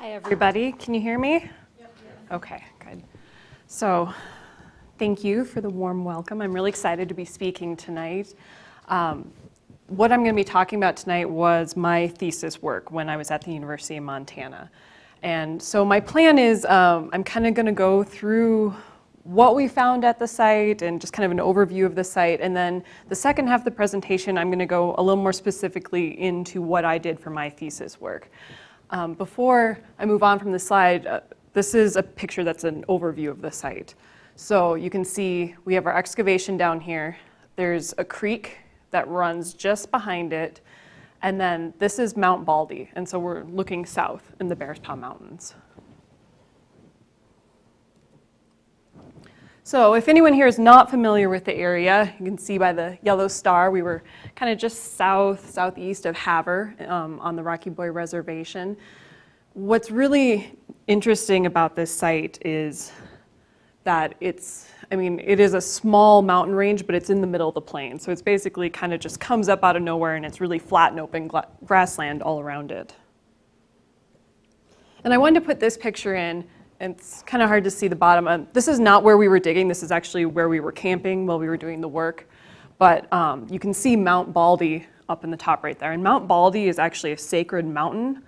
Hi, everybody. Can you hear me? Yep. Okay, good. So thank you for the warm welcome. I'm really excited to be speaking tonight. What I'm going to be talking about tonight was my thesis work when I was at the University of Montana. And so my plan is I'm kind of going to go through what we found at the site and just kind of an overview of the site. And then the second half of the presentation, I'm going to go a little more specifically into what I did for my thesis work. Before I move on from the slide, this is a picture that's an overview of the site. So you can see we have our excavation down here. There's a creek that runs just behind it. And then this is Mount Baldy. And so we're looking south in the Bears Paw Mountains. So if anyone here is not familiar with the area, you can see by the yellow star, we were kind of just southeast of Havre on the Rocky Boy Reservation. What's really interesting about this site is that it is a small mountain range, but it's in the middle of the plain. So it's basically kind of just comes up out of nowhere and it's really flat and open grassland all around it. And I wanted to put this picture in. It's kind of hard to see the bottom. This is not where we were digging. This is actually where we were camping while we were doing the work. But you can see Mount Baldy up in the top right there. And Mount Baldy is actually a sacred mountain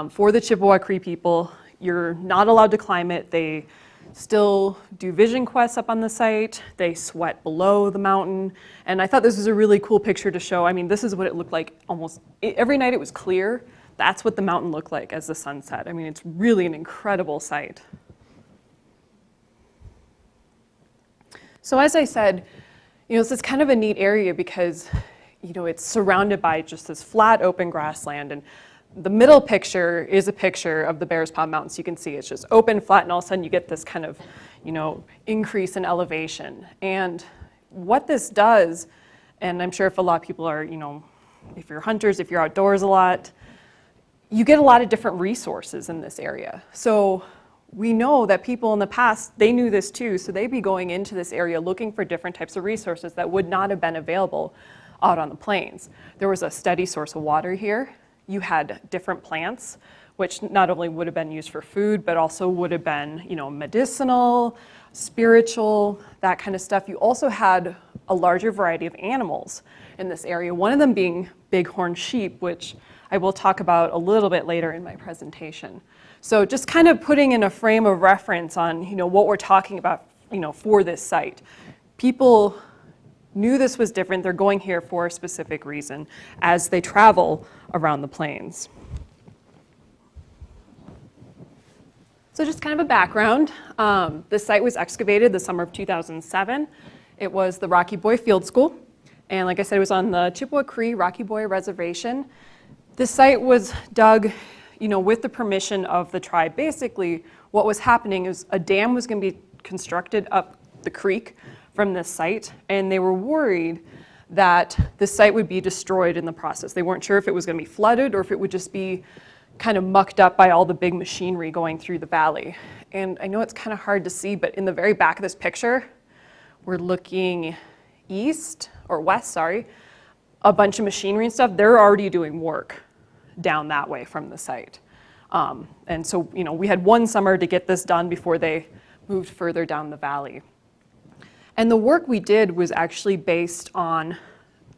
for the Chippewa Cree people. You're not allowed to climb it. They still do vision quests up on the site. They sweat below the mountain. And I thought this was a really cool picture to show. I mean, this is what it looked like almost every night. It was clear. That's what the mountain looked like as the sun set. I mean, it's really an incredible sight. So as I said, this is kind of a neat area because, it's surrounded by just this flat, open grassland. And the middle picture is a picture of the Bears Paw Mountains. You can see it's just open, flat, and all of a sudden you get this kind of, increase in elevation. And what this does, and I'm sure if a lot of people are, if you're hunters, if you're outdoors a lot, you get a lot of different resources in this area. So we know that people in the past, they knew this too, so they'd be going into this area looking for different types of resources that would not have been available out on the plains. There was a steady source of water here. You had different plants, which not only would have been used for food, but also would have been, medicinal, spiritual, that kind of stuff. You also had a larger variety of animals in this area, one of them being bighorn sheep, which I will talk about a little bit later in my presentation. So just kind of putting in a frame of reference on, what we're talking about, for this site. People knew this was different. They're going here for a specific reason as they travel around the plains. So just kind of a background. This site was excavated the summer of 2007. It was the Rocky Boy Field School. And like I said, it was on the Chippewa Cree Rocky Boy Reservation. This site was dug, with the permission of the tribe. Basically, what was happening is a dam was going to be constructed up the creek from this site, and they were worried that the site would be destroyed in the process. They weren't sure if it was going to be flooded or if it would just be kind of mucked up by all the big machinery going through the valley. And I know it's kind of hard to see, but in the very back of this picture, we're looking west, a bunch of machinery and stuff. They're already doing work down that way from the site. And so, we had one summer to get this done before they moved further down the valley. And the work we did was actually based on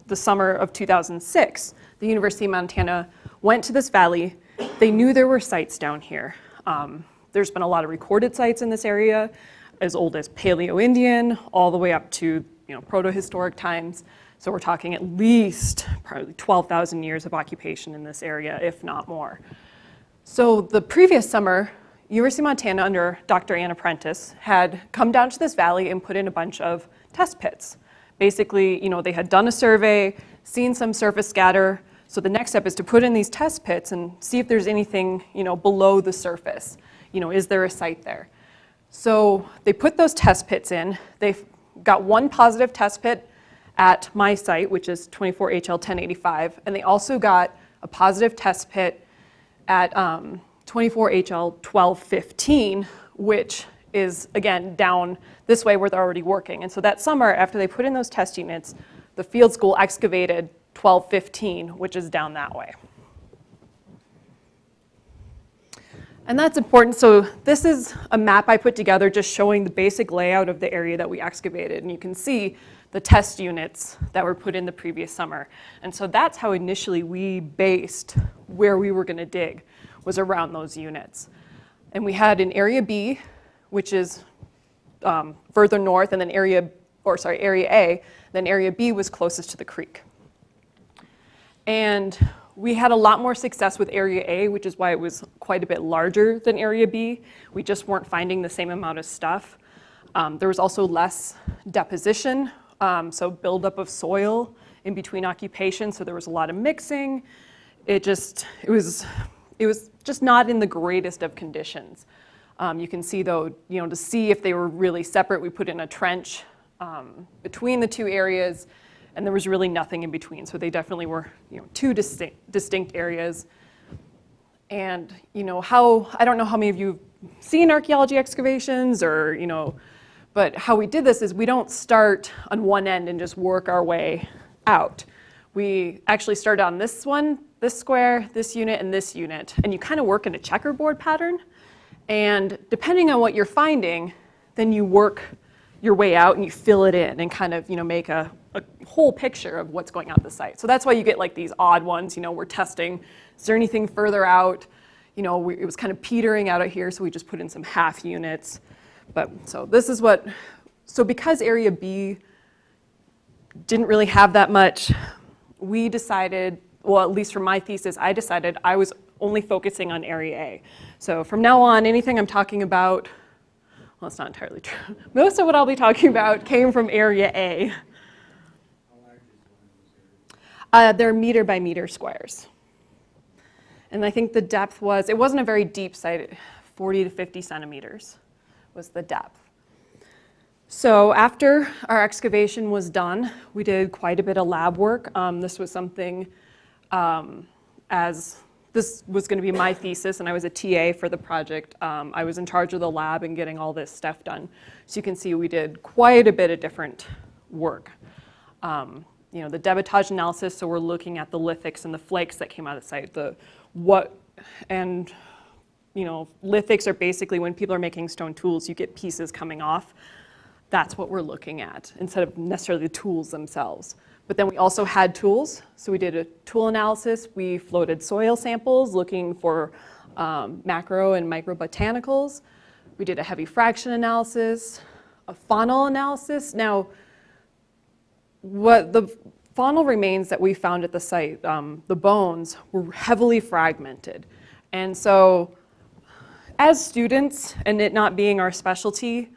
the summer of 2006. The University of Montana went to this valley. They knew there were sites down here. There's been a lot of recorded sites in this area, as old as Paleo-Indian, all the way up to proto-historic times. So we're talking at least probably 12,000 years of occupation in this area, if not more. So the previous summer, University of Montana under Dr. Ann Apprentice had come down to this valley and put in a bunch of test pits. Basically, they had done a survey, seen some surface scatter. So the next step is to put in these test pits and see if there's anything, below the surface. Is there a site there? So they put those test pits in. They got one positive test pit at my site, which is 24HL 1085, and they also got a positive test pit at 24HL 1215, which is, again, down this way where they're already working. And so that summer, after they put in those test units, the field school excavated 1215, which is down that way. And that's important. So this is a map I put together just showing the basic layout of the area that we excavated. And you can see the test units that were put in the previous summer. And so that's how initially we based where we were going to dig, was around those units. And we had an Area B, which is further north, and then Area A, then Area B was closest to the creek. And we had a lot more success with Area A, which is why it was quite a bit larger than Area B. We just weren't finding the same amount of stuff. There was also less deposition, so buildup of soil in between occupations, so there was a lot of mixing. It was just not in the greatest of conditions. You can see though, to see if they were really separate, we put in a trench between the two areas, and there was really nothing in between. So they definitely were, two distinct areas. And I don't know how many of you have seen archaeology excavations or, but how we did this is we don't start on one end and just work our way out. We actually start on this one, this square, this unit, and this unit. And you kind of work in a checkerboard pattern. And depending on what you're finding, then you work your way out and you fill it in and kind of, make a whole picture of what's going on at the site. So that's why you get like these odd ones, we're testing, is there anything further out? It was kind of petering out here, so we just put in some half units. But so this is so because Area B didn't really have that much, we decided, well, at least for my thesis, I decided I was only focusing on Area A. So from now on, anything I'm talking about, well, it's not entirely true. Most of what I'll be talking about came from Area A. How large is one of those areas? They're meter by meter squares. And I think the depth it wasn't a very deep site, 40 to 50 centimeters was the depth. So after our excavation was done, we did quite a bit of lab work. This was something, as this was going to be my thesis, and I was a TA for the project. I was in charge of the lab and getting all this stuff done. So you can see we did quite a bit of different work. The debitage analysis, so we're looking at the lithics and the flakes that came out of the site. Lithics are basically when people are making stone tools, you get pieces coming off. That's what we're looking at, instead of necessarily the tools themselves. But then we also had tools, so we did a tool analysis. We floated soil samples looking for macro and microbotanicals. We did a heavy fraction analysis, a faunal analysis. Now, what the faunal remains that we found at the site, the bones, were heavily fragmented. And so as students, and it not being our specialty,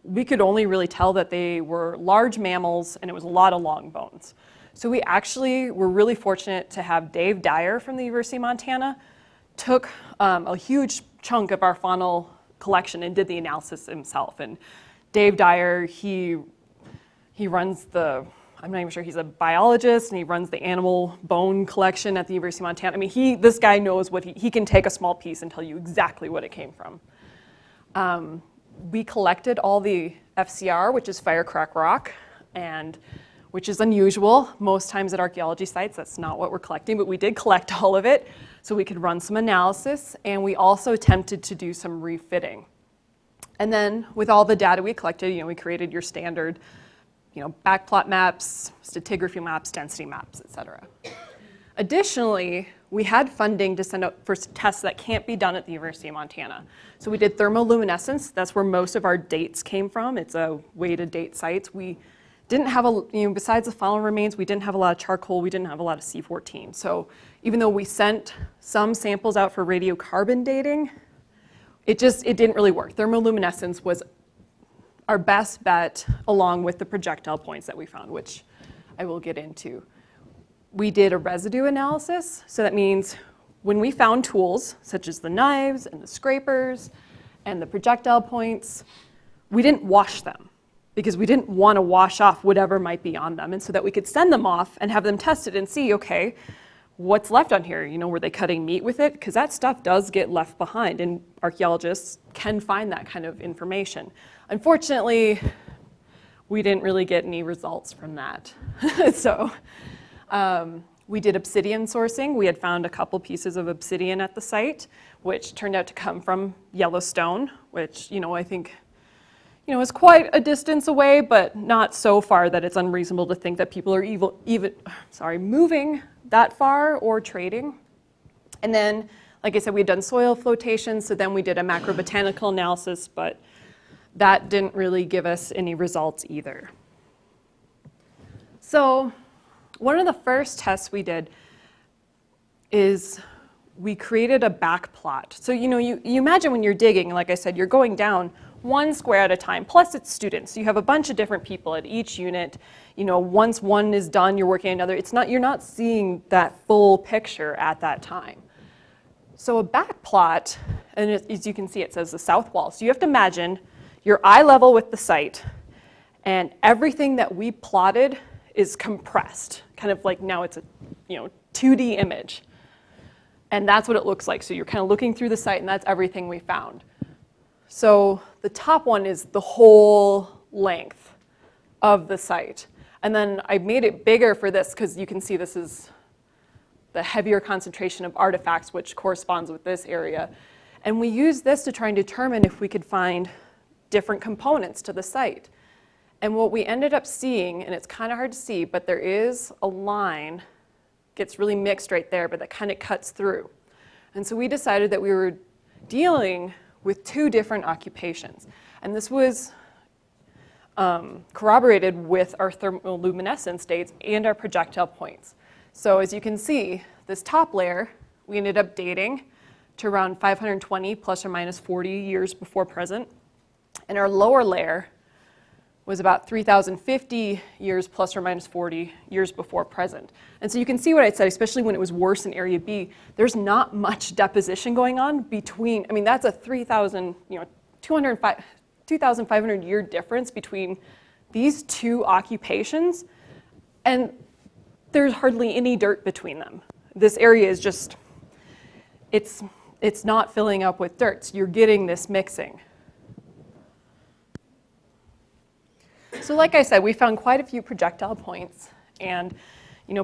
we could only really tell that they were large mammals and it was a lot of long bones. So we actually were really fortunate to have Dave Dyer from the University of Montana took a huge chunk of our faunal collection and did the analysis himself. And Dave Dyer, he runs I'm not even sure, he's a biologist and he runs the animal bone collection at the University of Montana. I mean, this guy knows what he can take a small piece and tell you exactly what it came from. We collected all the FCR, which is fire crack rock, and which is unusual. Most times at archaeology sites, that's not what we're collecting, but we did collect all of it so we could run some analysis, and we also attempted to do some refitting. And then with all the data we collected, we created your standard, backplot maps, stratigraphy maps, density maps, et cetera. Additionally, we had funding to send out for tests that can't be done at the University of Montana. So we did thermoluminescence. That's where most of our dates came from. It's a way to date sites. We didn't have besides the faunal remains, we didn't have a lot of charcoal. We didn't have a lot of C14. So even though we sent some samples out for radiocarbon dating, it didn't really work. Thermoluminescence was our best bet, along with the projectile points that we found, which I will get into. We did a residue analysis, so that means when we found tools, such as the knives and the scrapers and the projectile points, we didn't wash them because we didn't want to wash off whatever might be on them, and so that we could send them off and have them tested and see, okay, what's left on here? Were they cutting meat with it? Because that stuff does get left behind, and archaeologists can find that kind of information. Unfortunately, we didn't really get any results from that. So we did obsidian sourcing. We had found a couple pieces of obsidian at the site. which turned out to come from Yellowstone, which, I think, is quite a distance away, but not so far that it's unreasonable to think that people are moving that far or trading. And then, like I said, we had done soil flotation, so then we did a macrobotanical analysis, but that didn't really give us any results either. So one of the first tests we did is we created a back plot. So you imagine when you're digging, like I said, you're going down one square at a time, plus it's students. So you have a bunch of different people at each unit. Once one is done, you're working another. You're not seeing that full picture at that time. So a back plot, and as you can see, it says the south wall. So you have to imagine you're eye level with the site, and everything that we plotted is compressed, kind of like now it's a 2D image. And that's what it looks like. So you're kind of looking through the site, and that's everything we found. So the top one is the whole length of the site. And then I made it bigger for this because you can see this is the heavier concentration of artifacts, which corresponds with this area. And we used this to try and determine if we could find different components to the site. And what we ended up seeing, and it's kind of hard to see, but there is a line, gets really mixed right there, but that kind of cuts through. And so we decided that we were dealing with two different occupations. And this was corroborated with our thermoluminescence dates and our projectile points. So as you can see, this top layer, we ended up dating to around 520 plus or minus 40 years before present. And our lower layer was about 3,050 years plus or minus 40 years before present. And so you can see what I said, especially when it was worse in Area B, there's not much deposition going on between, that's a 2,500 year difference between these two occupations, and there's hardly any dirt between them. This area is just, it's not filling up with dirt, so you're getting this mixing. So like I said, we found quite a few projectile points, and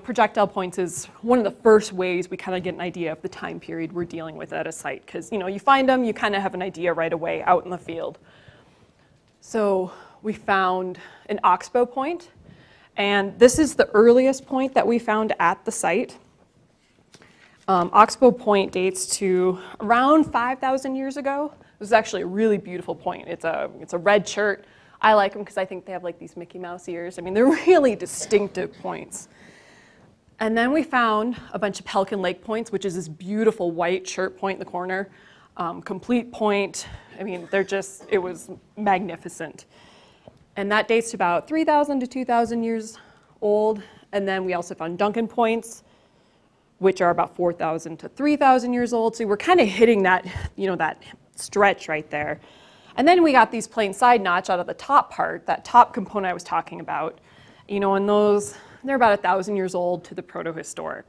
projectile points is one of the first ways we kind of get an idea of the time period we're dealing with at a site, because you find them, you kind of have an idea right away out in the field. So we found an oxbow point, and this is the earliest point that we found at the site. Oxbow Point dates to around 5,000 years ago. This is actually a really beautiful point. It's a red chert. I like them because I think they have like these Mickey Mouse ears. They're really distinctive points. And then we found a bunch of Pelican Lake points, which is this beautiful white chert point in the corner. Complete point. It was magnificent. And that dates to about 3,000 to 2,000 years old. And then we also found Duncan points, which are about 4,000 to 3,000 years old. So we're kind of hitting that, that stretch right there. And then we got these plain side notch out of the top part, that top component I was talking about, and those, they're about 1,000 years old to the protohistoric.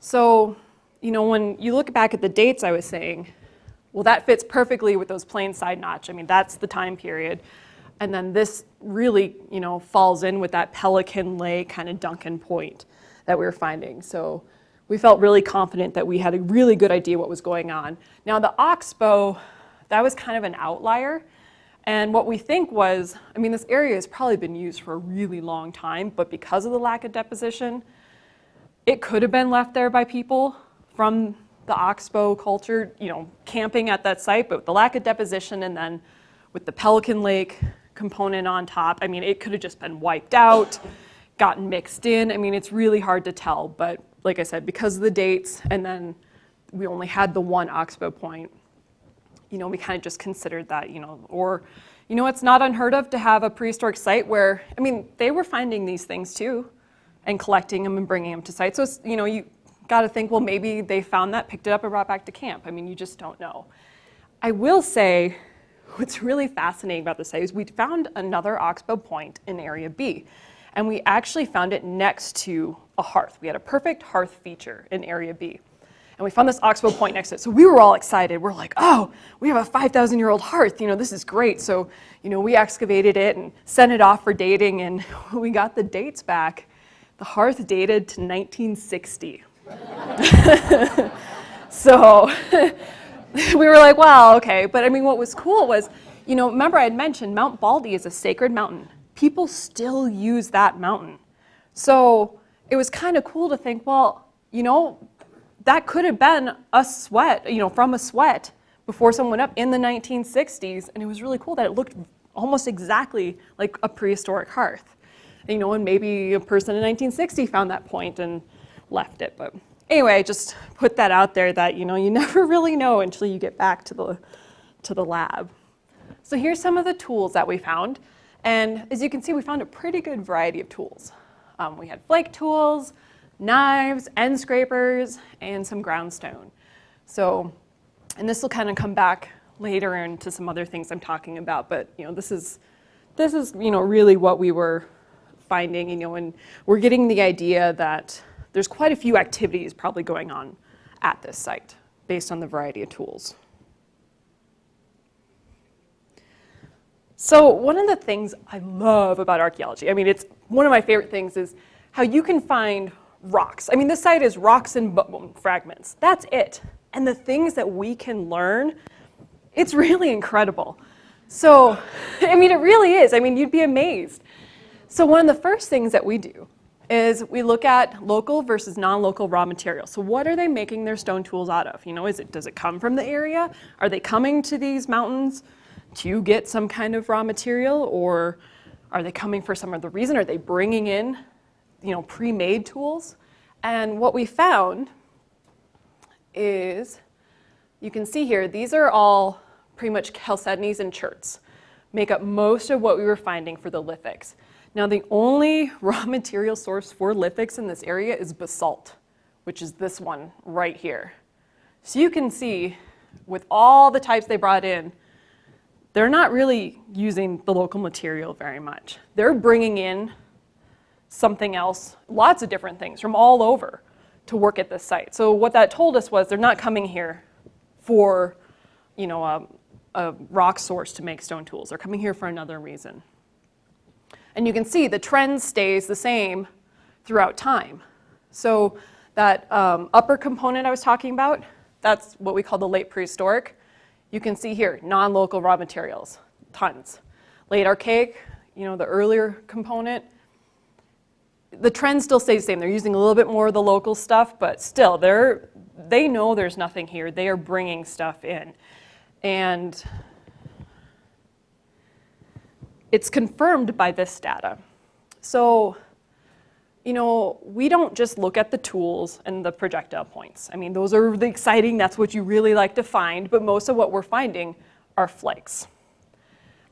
So, when you look back at the dates I was saying, well, that fits perfectly with those plain side notch. That's the time period. And then this really, falls in with that Pelican Lake kind of Duncan point that we were finding. So we felt really confident that we had a really good idea what was going on. Now the oxbow, that was kind of an outlier. And what we think was, this area has probably been used for a really long time, but because of the lack of deposition, it could have been left there by people from the oxbow culture, camping at that site, but with the lack of deposition and then with the Pelican Lake component on top, it could have just been wiped out, gotten mixed in. it's really hard to tell, but like I said, because of the dates, and then we only had the one oxbow point, we kind of just considered that, or, it's not unheard of to have a prehistoric site where, they were finding these things too, and collecting them and bringing them to site. So, it's, you got to think, well, maybe they found that, picked it up, and brought it back to camp. You just don't know. I will say, what's really fascinating about the site is we found another oxbow point in Area B, and we actually found it next to a hearth. We had a perfect hearth feature in Area B. And we found this oxbow point next to it. So we were all excited. We're like, oh, we have a 5,000-year-old hearth. This is great. So, we excavated it and sent it off for dating. And when we got the dates back, the hearth dated to 1960. So we were like, wow, okay. But I mean, what was cool was, remember I had mentioned Mount Baldy is a sacred mountain. People still use that mountain. So it was kind of cool to think, well, that could have been a sweat, from a sweat before someone went up in the 1960s. And it was really cool that it looked almost exactly like a prehistoric hearth. And maybe a person in 1960 found that point and left it. But anyway, just put that out there that, you never really know until you get back to the lab. So here's some of the tools that we found. And as you can see, we found a pretty good variety of tools. We had flake tools, knives, end scrapers, and some groundstone. So, and this will kind of come back later into some other things I'm talking about, but this is really what we were finding, and we're getting the idea that there's quite a few activities probably going on at this site based on the variety of tools. So one of the things I love about archaeology, it's one of my favorite things, is how you can find rocks. This site is rocks and bone fragments. That's it. And the things that we can learn, it's really incredible. So, it really is. You'd be amazed. So one of the first things that we do is we look at local versus non-local raw materials. So what are they making their stone tools out of? Does it come from the area? Are they coming to these mountains to get some kind of raw material, or are they coming for some other reason? Are they bringing in, pre-made tools? And what we found is, you can see here, these are all pretty much chalcedonies and cherts, make up most of what we were finding for the lithics. Now, the only raw material source for lithics in this area is basalt, which is this one right here. So you can see, with all the types they brought in, they're not really using the local material very much. They're bringing in something else, lots of different things from all over to work at this site. So what that told us was they're not coming here for, a rock source to make stone tools. They're coming here for another reason. And you can see the trend stays the same throughout time. So that upper component I was talking about, that's what we call the late prehistoric. You can see here, non-local raw materials, tons. Late archaic, the earlier component, the trend still stays the same. They're using a little bit more of the local stuff, but still, they know there's nothing here. They are bringing stuff in. And it's confirmed by this data. So, we don't just look at the tools and the projectile points. Those are the exciting, that's what you really like to find, but most of what we're finding are flakes,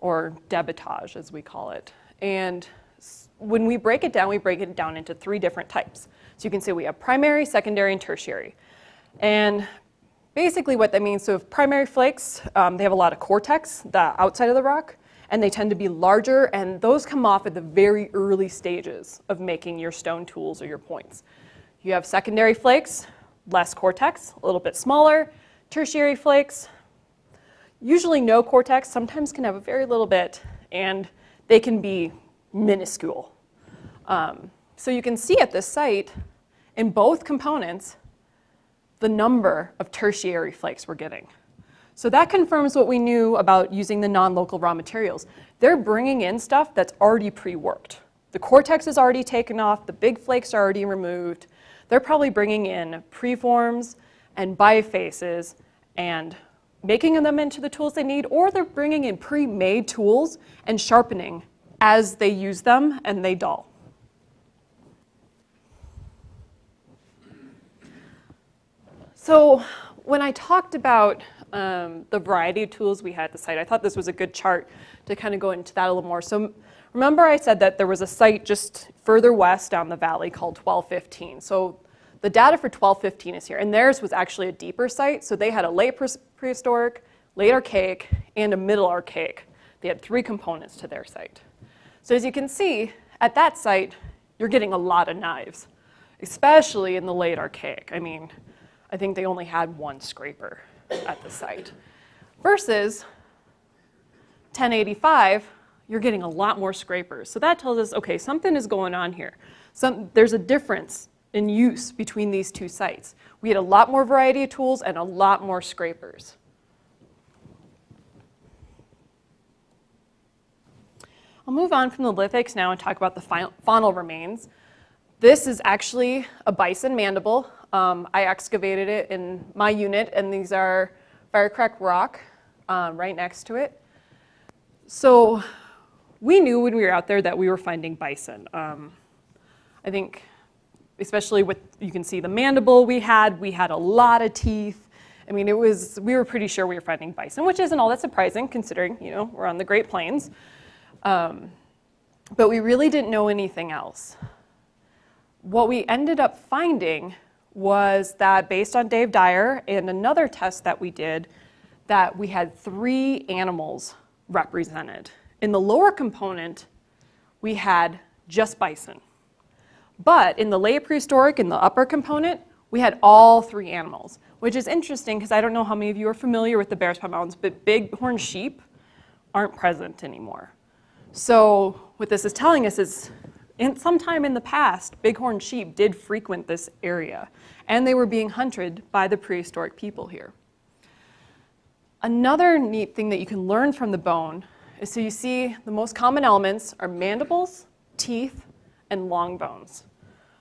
or debitage, as we call it. And when we break it down into 3 different types. So you can see we have primary, secondary, and tertiary. And basically what that means, so if primary flakes, they have a lot of cortex, the outside of the rock, and they tend to be larger, and those come off at the very early stages of making your stone tools or your points. You have secondary flakes, less cortex, a little bit smaller. Tertiary flakes, usually no cortex, sometimes can have a very little bit, and they can be minuscule. So you can see at this site, in both components, the number of tertiary flakes we're getting. So that confirms what we knew about using the non-local raw materials. They're bringing in stuff that's already pre-worked. The cortex is already taken off, the big flakes are already removed. They're probably bringing in preforms and bifaces and making them into the tools they need, or they're bringing in pre-made tools and sharpening as they use them and they dull. So when I talked about the variety of tools we had at the site, I thought this was a good chart to kind of go into that a little more. So remember I said that there was a site just further west down the valley called 1215. So the data for 1215 is here, and theirs was actually a deeper site. So they had a late prehistoric, late archaic, and a middle archaic. They had 3 components to their site. So as you can see, at that site, you're getting a lot of knives, especially in the late archaic. I think they only had 1 scraper at the site. Versus 1085, you're getting a lot more scrapers. So that tells us, okay, something is going on here. There's a difference in use between these 2 sites. We had a lot more variety of tools and a lot more scrapers. I'll move on from the lithics now and talk about the faunal remains. This is actually a bison mandible. I excavated it in my unit, and these are firecrack rock right next to it. So we knew when we were out there that we were finding bison. I think, especially with, you can see the mandible we had a lot of teeth. I mean, we were pretty sure we were finding bison, which isn't all that surprising considering, we're on the Great Plains. But we really didn't know anything else. What we ended up finding was that based on Dave Dyer and another test that we did, that we had 3 animals represented. In the lower component, we had just bison. But in the late prehistoric, in the upper component, we had all 3 animals, which is interesting because I don't know how many of you are familiar with the Bears Paw Mountains, but bighorn sheep aren't present anymore. So what this is telling us is sometime in the past, bighorn sheep did frequent this area, and they were being hunted by the prehistoric people here. Another neat thing that you can learn from the bone is, so you see the most common elements are mandibles, teeth, and long bones.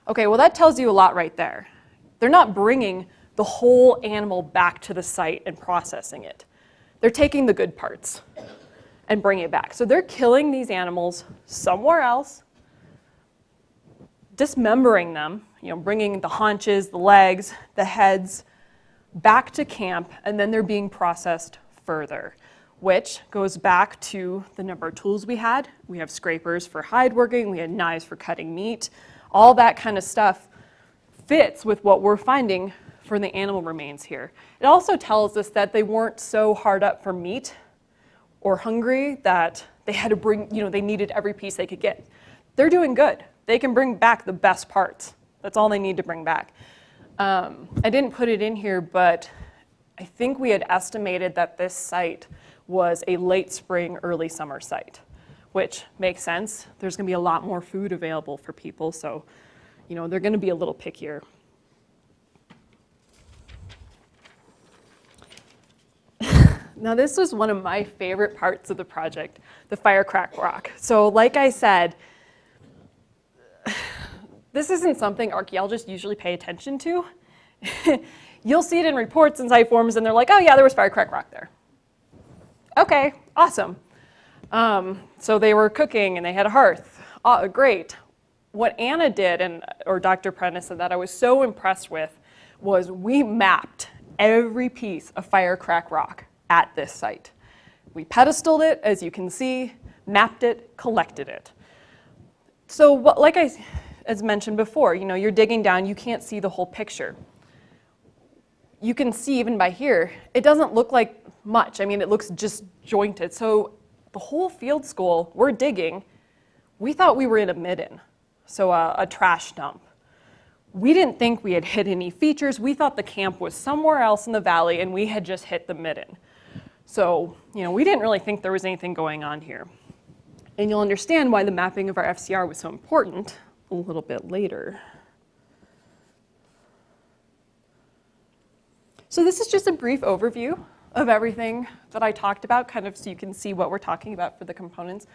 Okay, well that tells you a lot right there. They're not bringing the whole animal back to the site and processing it. They're taking the good parts and bringing it back. So they're killing these animals somewhere else, dismembering them, bringing the haunches, the legs, the heads back to camp, and then they're being processed further, which goes back to the number of tools we had. We have scrapers for hide working, we had knives for cutting meat. All that kind of stuff fits with what we're finding for the animal remains here. It also tells us that they weren't so hard up for meat or hungry that they had to bring, they needed every piece they could get. They're doing good. They can bring back the best parts. That's all they need to bring back. I didn't put it in here, but I think we had estimated that this site was a late spring, early summer site, which makes sense. There's gonna be a lot more food available for people, so they're gonna be a little pickier. Now this was one of my favorite parts of the project, the firecrack rock. So like I said, this isn't something archaeologists usually pay attention to. You'll see it in reports and site forms and they're like, oh yeah, there was firecrack rock there. Okay, awesome. So they were cooking and they had a hearth. Oh, great. What Anna did, or Dr. Prentice, and that I was so impressed with, was we mapped every piece of firecrack rock at this site. We pedestaled it, as you can see, mapped it, collected it. So like as mentioned before, you're digging down, you can't see the whole picture. You can see even by here, it doesn't look like much. I mean, it looks just jointed. So the whole field school, we're digging, we thought we were in a midden, so a trash dump. We didn't think we had hit any features. We thought the camp was somewhere else in the valley and we had just hit the midden. So, we didn't really think there was anything going on here. And you'll understand why the mapping of our FCR was so important a little bit later. So this is just a brief overview of everything that I talked about, kind of so you can see what we're talking about for the components.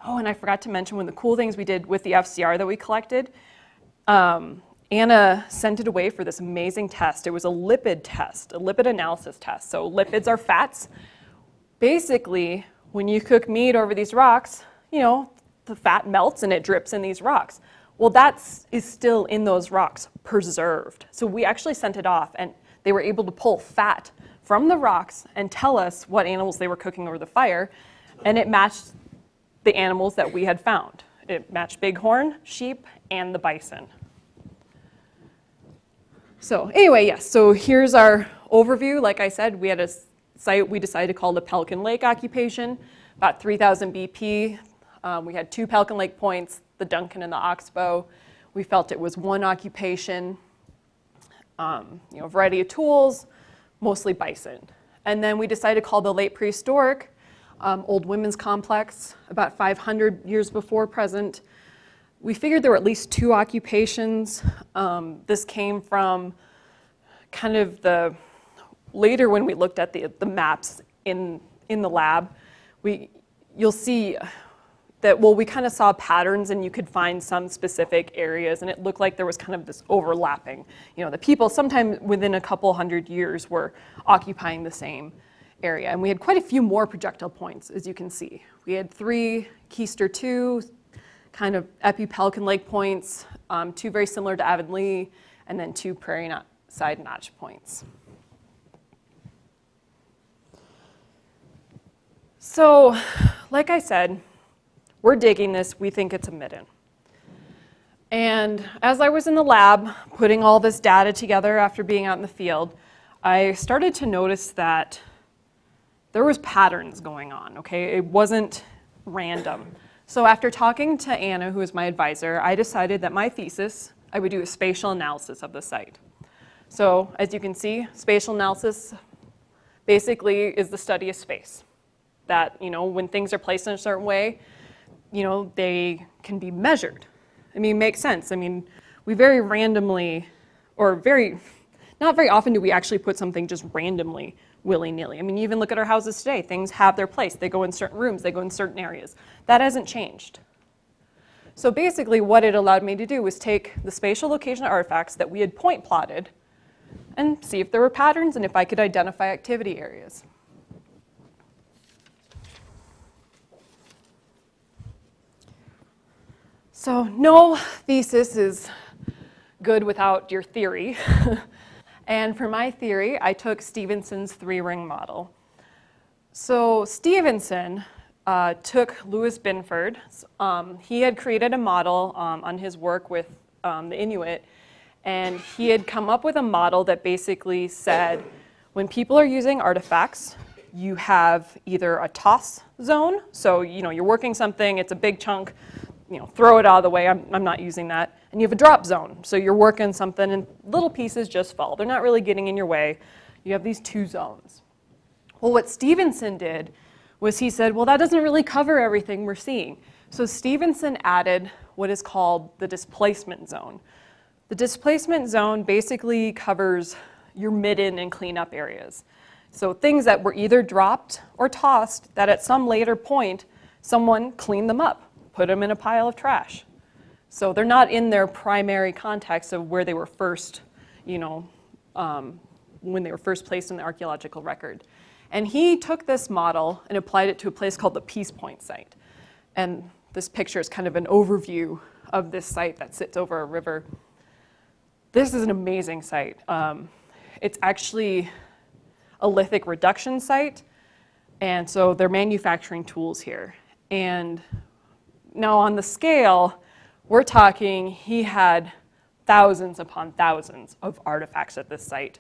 Oh, and I forgot to mention one of the cool things we did with the FCR that we collected. Anna sent it away for this amazing test. It was a lipid test, a lipid analysis test. So lipids are fats. Basically, when you cook meat over these rocks, the fat melts and it drips in these rocks. Well, that is still in those rocks, preserved. So we actually sent it off and they were able to pull fat from the rocks and tell us what animals they were cooking over the fire, and it matched the animals that we had found. It matched bighorn, sheep, and the bison. So anyway, yes, so here's our overview. Like I said, we had a site we decided to call the Pelican Lake occupation, about 3,000 BP. We had 2 Pelican Lake points, the Duncan and the Oxbow. We felt it was one occupation, a variety of tools, mostly bison. And then we decided to call the late prehistoric Old Women's Complex, about 500 years before present. We figured there were at least 2 occupations. This came from kind of later when we looked at the maps in the lab. You'll see that, well, we kind of saw patterns and you could find some specific areas, and it looked like there was kind of this overlapping. The people sometime within a couple hundred years were occupying the same area. And we had quite a few more projectile points, as you can see. We had 3 Keister 2 kind of Epi-Pelican Lake points, 2 very similar to Avonlea, and then 2 Prairie Side Notch points. So, like I said, we're digging this, we think it's a midden. And as I was in the lab putting all this data together after being out in the field, I started to notice that there was patterns going on, okay? It wasn't random. So after talking to Anna, who was my advisor, I decided that my thesis, I would do a spatial analysis of the site. So as you can see, spatial analysis basically is the study of space. That, when things are placed in a certain way, they can be measured. I mean, it makes sense. I mean, we very randomly, or not very often do we actually put something just randomly, willy-nilly. I mean, you even look at our houses today. Things have their place. They go in certain rooms. They go in certain areas. That hasn't changed. So basically, what it allowed me to do was take the spatial location artifacts that we had point plotted and see if there were patterns and if I could identify activity areas. So no thesis is good without your theory. And for my theory, I took Stevenson's 3-ring model. So Stevenson took Louis Binford. He had created a model on his work with the Inuit, and he had come up with a model that basically said, when people are using artifacts, you have either a toss zone, so you're working something, it's a big chunk, throw it out of the way, I'm not using that. And you have a drop zone, so you're working something and little pieces just fall. They're not really getting in your way. You have these 2 zones. Well, what Stevenson did was he said, well, that doesn't really cover everything we're seeing. So Stevenson added what is called the displacement zone. The displacement zone basically covers your midden and cleanup areas. So things that were either dropped or tossed that at some later point, someone cleaned them up, put them in a pile of trash. So they're not in their primary context of where they were first, when they were first placed in the archaeological record. And he took this model and applied it to a place called the Peace Point site. And this picture is kind of an overview of this site that sits over a river. This is an amazing site. It's actually a lithic reduction site. And so they're manufacturing tools here. And now on the scale, we're talking he had thousands upon thousands of artifacts at this site,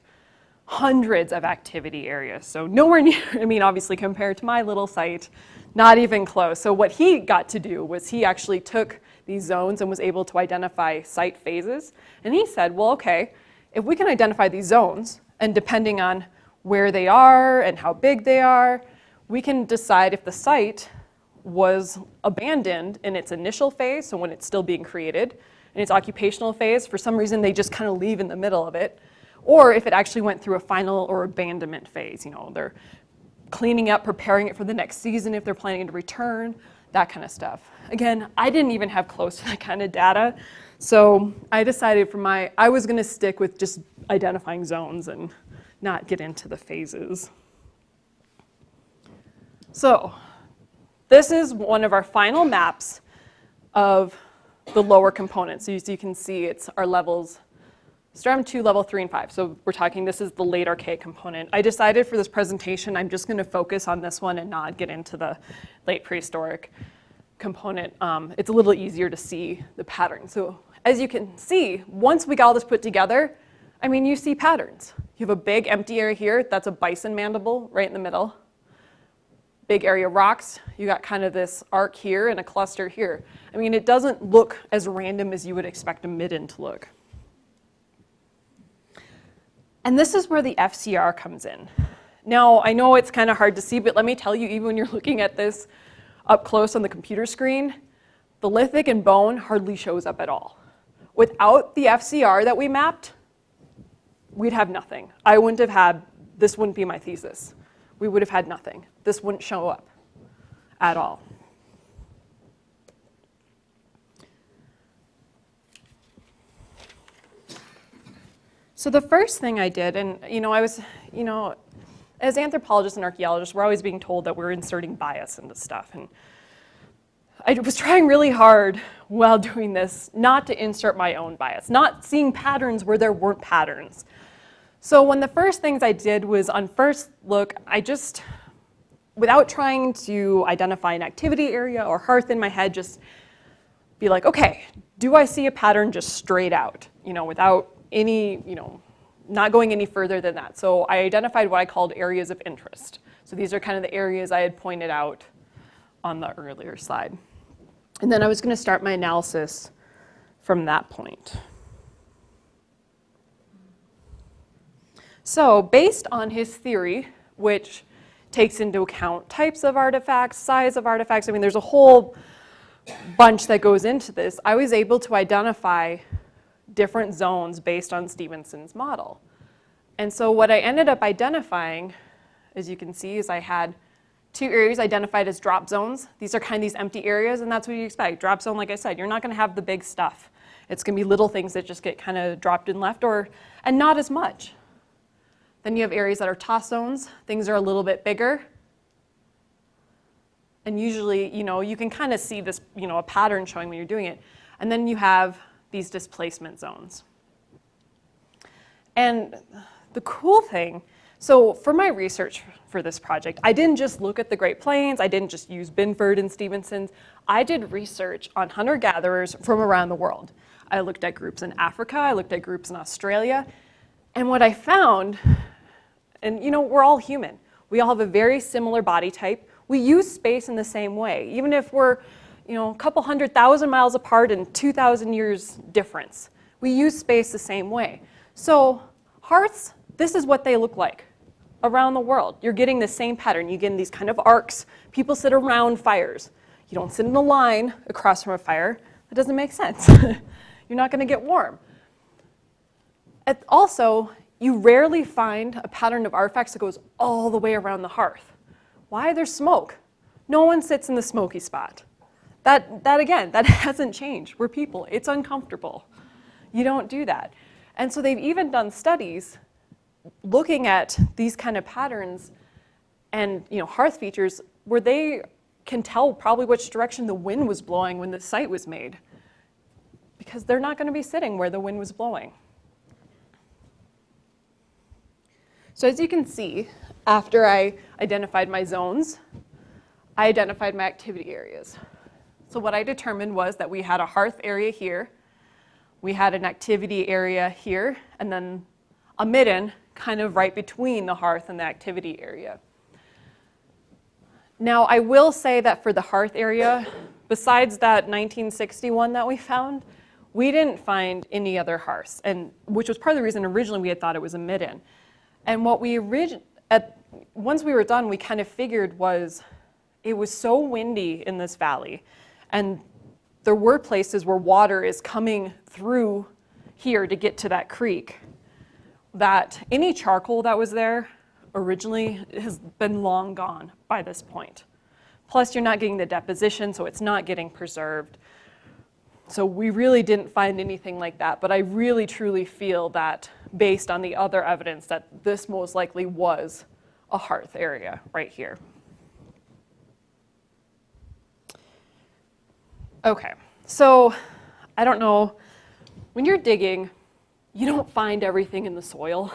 hundreds of activity areas. So nowhere near, obviously compared to my little site, not even close. So what he got to do was he actually took these zones and was able to identify site phases. And he said, well, okay, if we can identify these zones, and depending on where they are and how big they are, we can decide if the site was abandoned in its initial phase, so when it's still being created, in its occupational phase, for some reason they just kind of leave in the middle of it, or if it actually went through a final or abandonment phase. They're cleaning up, preparing it for the next season if they're planning to return, that kind of stuff. Again, I didn't even have close to that kind of data, so I decided I was going to stick with just identifying zones and not get into the phases. So this is one of our final maps of the lower components. So as you can see, it's our levels, Stratum 2, level 3, and 5. So we're talking, this is the late archaic component. I decided for this presentation, I'm just going to focus on this one and not get into the late prehistoric component. It's a little easier to see the pattern. So as you can see, once we got all this put together, you see patterns. You have a big empty area here. That's a bison mandible right in the middle. Big area of rocks. You got kind of this arc here and a cluster here. It doesn't look as random as you would expect a midden to look. And this is where the FCR comes in. Now, I know it's kind of hard to see, but let me tell you, even when you're looking at this up close on the computer screen, the lithic and bone hardly shows up at all. Without the FCR that we mapped, we'd have nothing. This wouldn't be my thesis. We would have had nothing. This wouldn't show up at all. So the first thing I did, and I was, as anthropologists and archaeologists, we're always being told that we're inserting bias into stuff. And I was trying really hard while doing this not to insert my own bias, not seeing patterns where there weren't patterns. So one of the first things I did was on first look, I just, without trying to identify an activity area or hearth in my head, just be like, okay, do I see a pattern just straight out, without any, not going any further than that. So I identified what I called areas of interest. So these are kind of the areas I had pointed out on the earlier slide. And then I was going to start my analysis from that point. So based on his theory, which takes into account types of artifacts, size of artifacts, there's a whole bunch that goes into this, I was able to identify different zones based on Stevenson's model. And so what I ended up identifying, as you can see, is I had 2 areas identified as drop zones. These are kind of these empty areas, and that's what you expect. Drop zone, like I said, you're not going to have the big stuff. It's going to be little things that just get kind of dropped and left, and not as much. Then you have areas that are toss zones. Things are a little bit bigger. And usually, you can kind of see this, a pattern showing when you're doing it. And then you have these displacement zones. And the cool thing, so for my research for this project, I didn't just look at the Great Plains. I didn't just use Binford and Stevenson's. I did research on hunter-gatherers from around the world. I looked at groups in Africa. I looked at groups in Australia. And what I found, and we're all human. We all have a very similar body type. We use space in the same way, even if we're a couple 100,000 miles apart and 2,000 years difference. We use space the same way. So hearths, this is what they look like around the world. You're getting the same pattern. You get these kind of arcs. People sit around fires. You don't sit in a line across from a fire. That doesn't make sense. You're not going to get warm. Also, you rarely find a pattern of artifacts that goes all the way around the hearth. Why? There's smoke. No one sits in the smoky spot. That again, that hasn't changed. We're people. It's uncomfortable. You don't do that. And so they've even done studies looking at these kind of patterns and hearth features where they can tell probably which direction the wind was blowing when the site was made, because they're not going to be sitting where the wind was blowing. So as you can see, after I identified my zones, I identified my activity areas. So what I determined was that we had a hearth area here, we had an activity area here, and then a midden kind of right between the hearth and the activity area. Now, I will say that for the hearth area, besides that 1961 that we found, we didn't find any other hearths, and which was part of the reason originally we had thought it was a midden. And what we once we were done, we kind of figured was it was so windy in this valley, and there were places where water is coming through here to get to that creek, that any charcoal that was there originally has been long gone by this point. Plus, you're not getting the deposition, so it's not getting preserved. So we really didn't find anything like that, but I really truly feel that based on the other evidence that this most likely was a hearth area right here. Okay, so I don't know, when you're digging, you don't find everything in the soil.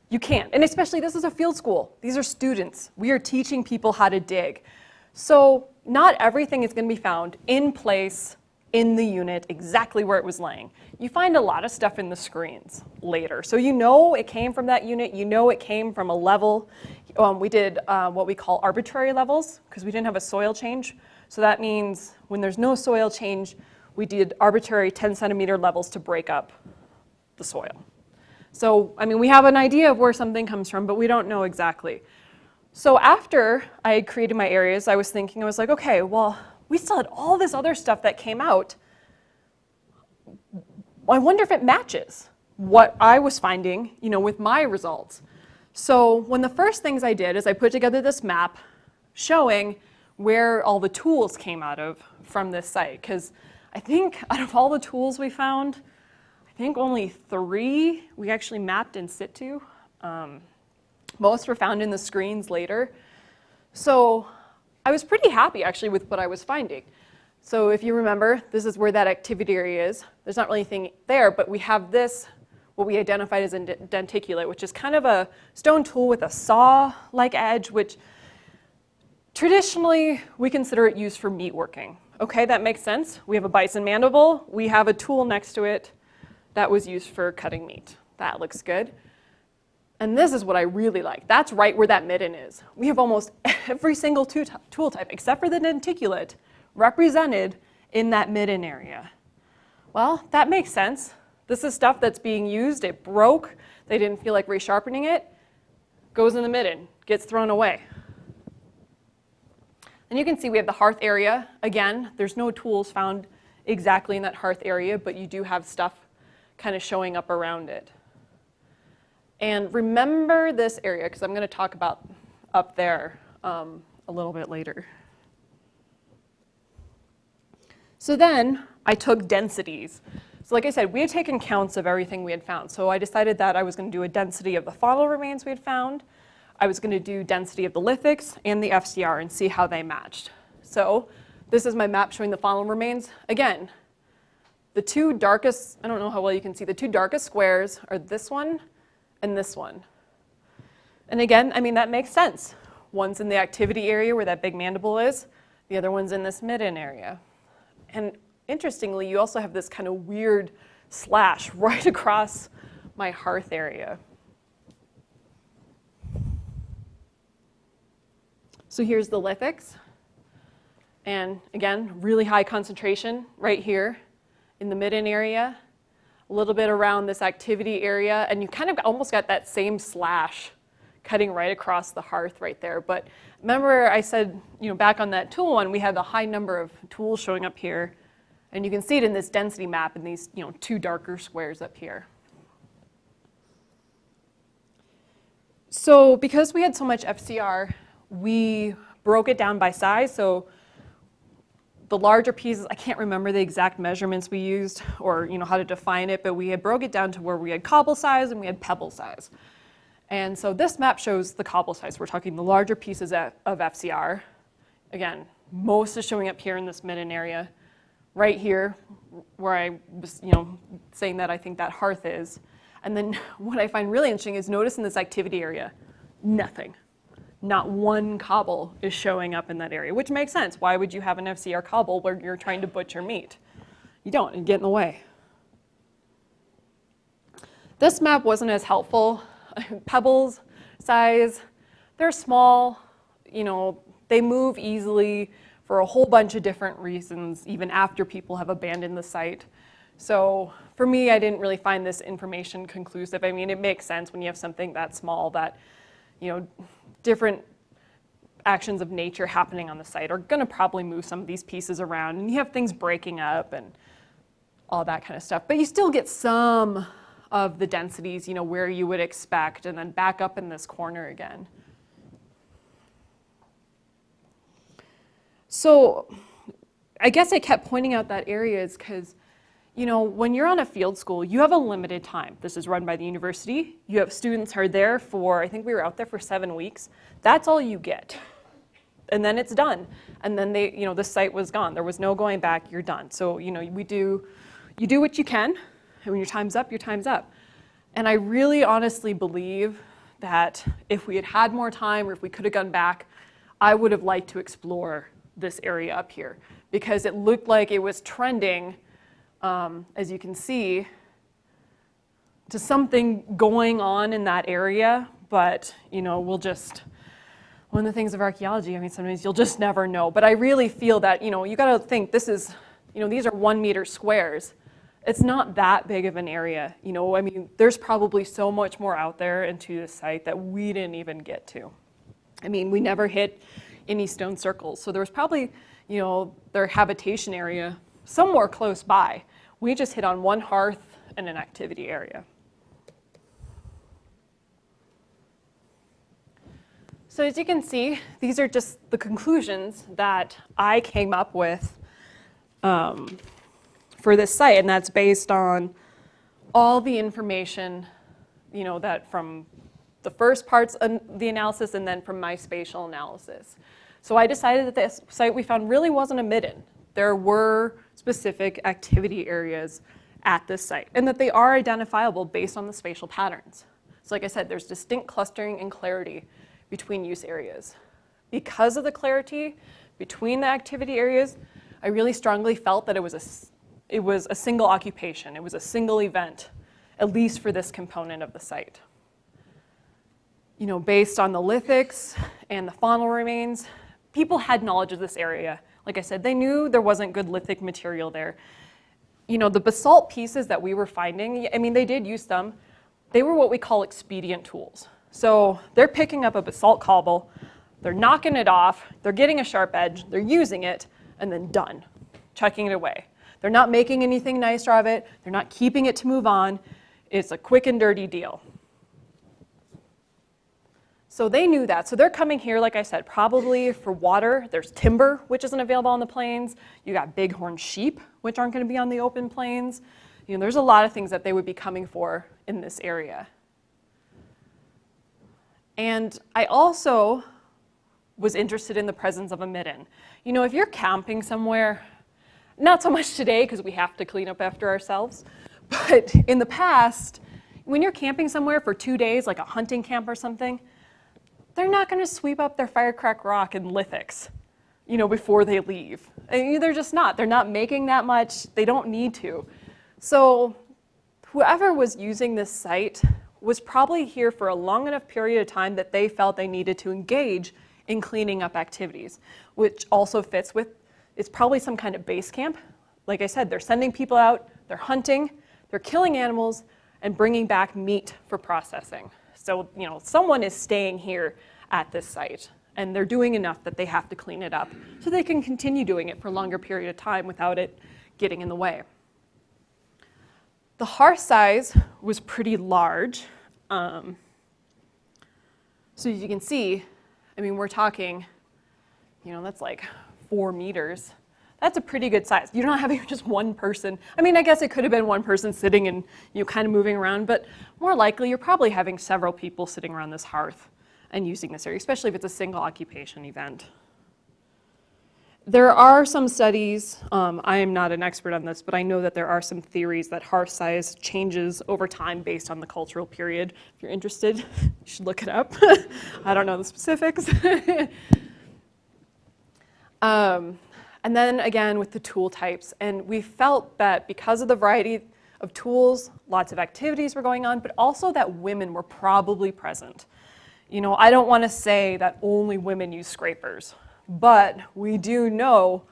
You can't, and especially this is a field school. These are students. We are teaching people how to dig. So not everything is going to be found in place in the unit exactly where it was laying. You find a lot of stuff in the screens later. So it came from that unit, it came from a level. We did what we call arbitrary levels because we didn't have a soil change. So that means when there's no soil change, we did arbitrary 10-centimeter levels to break up the soil. So, we have an idea of where something comes from, but we don't know exactly. So after I had created my areas, I was like, okay, well, we still had all this other stuff that came out. I wonder if it matches what I was finding, with my results. So one of the first things I did is I put together this map showing where all the tools came out of from this site. Because I think out of all the tools we found, I think only 3 we actually mapped in situ. Most were found in the screens later. So I was pretty happy actually with what I was finding. So if you remember, this is where that activity area is. There's not really anything there, but we have this, what we identified as a denticulate, which is kind of a stone tool with a saw-like edge, which traditionally we consider it used for meatworking. Okay, that makes sense. We have a bison mandible. We have a tool next to it that was used for cutting meat. That looks good. And this is what I really like. That's right where that midden is. We have almost every single tool type, except for the denticulate, represented in that midden area. Well, that makes sense. This is stuff that's being used. It broke. They didn't feel like resharpening it. Goes in the midden, gets thrown away. And you can see we have the hearth area. Again, there's no tools found exactly in that hearth area, but you do have stuff kind of showing up around it. And remember this area, because I'm going to talk about up there a little bit later. So then I took densities. So like I said, we had taken counts of everything we had found. So I decided that I was going to do a density of the faunal remains we had found. I was going to do density of the lithics and the FCR and see how they matched. So this is my map showing the faunal remains. Again, the 2 darkest, I don't know how well you can see, the 2 darkest squares are this one and this one. And again, I mean, that makes sense. One's in the activity area where that big mandible is. The other one's in this midden area. And interestingly, you also have this kind of weird slash right across my hearth area. So here's the lithics. And again, really high concentration right here in the midden area. A little bit around this activity area, and you kind of almost got that same slash cutting right across the hearth right there. But remember I said, back on that tool one, we had a high number of tools showing up here, and you can see it in this density map in these 2 darker squares up here. So because we had so much FCR, we broke it down by size. So the larger pieces, I can't remember the exact measurements we used or how to define it, but we had broke it down to where we had cobble size and we had pebble size. And so this map shows the cobble size. We're talking the larger pieces of FCR. Again, most is showing up here in this midden area, right here where I was saying that I think that hearth is. And then what I find really interesting is notice in this activity area, nothing. Not one cobble is showing up in that area, which makes sense. Why would you have an FCR cobble where you're trying to butcher meat? You don't, and get in the way. This map wasn't as helpful. Pebbles size, they're small, they move easily for a whole bunch of different reasons, even after people have abandoned the site. So for me, I didn't really find this information conclusive. I mean, it makes sense when you have something that small that, different actions of nature happening on the site are going to probably move some of these pieces around, and you have things breaking up and all that kind of stuff. But you still get some of the densities, where you would expect, and then back up in this corner again. So I guess I kept pointing out that area is because, when you're on a field school, you have a limited time. This is run by the university. You have students who are there for, I think we were out there for 7 weeks. That's all you get. And then it's done. And then the site was gone. There was no going back, you're done. So, you do what you can, and when your time's up, your time's up. And I really honestly believe that if we had had more time or if we could have gone back, I would have liked to explore this area up here because it looked like it was trending, as you can see, to something going on in that area. But, we'll just, one of the things of archaeology, I mean, sometimes you'll just never know. But I really feel that, you got to think this is, these are 1 meter squares. It's not that big of an area. I mean, there's probably so much more out there into the site that we didn't even get to. I mean, we never hit any stone circles. So there was probably, their habitation area somewhere close by. We just hit on one hearth and an activity area. So as you can see, these are just the conclusions that I came up with for this site, and that's based on all the information, that from the first parts of the analysis and then from my spatial analysis. So I decided that the site we found really wasn't a midden. There were specific activity areas at this site, and that they are identifiable based on the spatial patterns. So like I said, there's distinct clustering and clarity between use areas. Because of the clarity between the activity areas, I really strongly felt that it was a single occupation. It was a single event, at least for this component of the site. Based on the lithics and the faunal remains, people had knowledge of this area. Like I said, they knew there wasn't good lithic material there. The basalt pieces that we were finding, they did use them. They were what we call expedient tools. So they're picking up a basalt cobble, they're knocking it off, they're getting a sharp edge, they're using it, and then done, chucking it away. They're not making anything nicer of it, they're not keeping it to move on. It's a quick and dirty deal. So they knew that. So they're coming here, like I said, probably for water. There's timber, which isn't available on the plains. You got bighorn sheep, which aren't going to be on the open plains. There's a lot of things that they would be coming for in this area. And I also was interested in the presence of a midden. If you're camping somewhere, not so much today because we have to clean up after ourselves, but in the past, when you're camping somewhere for 2 days, like a hunting camp or something, they're not going to sweep up their firecrack rock and lithics, before they leave. They're just not. They're not making that much. They don't need to. So whoever was using this site was probably here for a long enough period of time that they felt they needed to engage in cleaning up activities, which also fits with, it's probably some kind of base camp. Like I said, they're sending people out, they're hunting, they're killing animals, and bringing back meat for processing. So, someone is staying here at this site, and they're doing enough that they have to clean it up so they can continue doing it for a longer period of time without it getting in the way. The hearth size was pretty large. So as you can see, we're talking, that's like 4 meters. That's a pretty good size. You're not having just one person. I guess it could have been one person sitting and kind of moving around, but more likely you're probably having several people sitting around this hearth and using this area, especially if it's a single occupation event. There are some studies, I am not an expert on this, but I know that there are some theories that hearth size changes over time based on the cultural period. If you're interested, you should look it up. I don't know the specifics. And then again with the tool types, and we felt that because of the variety of tools, lots of activities were going on, but also that women were probably present. I don't want to say that only women use scrapers, but we do know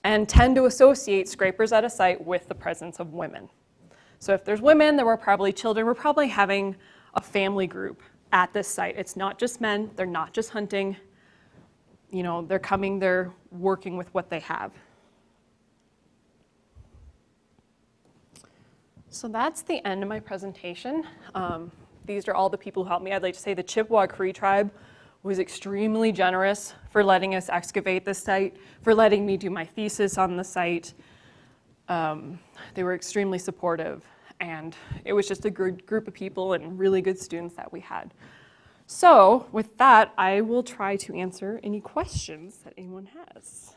and tend to associate scrapers at a site with the presence of women. So if there's women, there were probably children. We're probably having a family group at this site. It's not just men, they're not just hunting. They're coming, they're working with what they have. So that's the end of my presentation. These are all the people who helped me. I'd like to say the Chippewa Cree tribe was extremely generous for letting us excavate this site, for letting me do my thesis on the site. They were extremely supportive, and it was just a good group of people and really good students that we had. So with that, I will try to answer any questions that anyone has.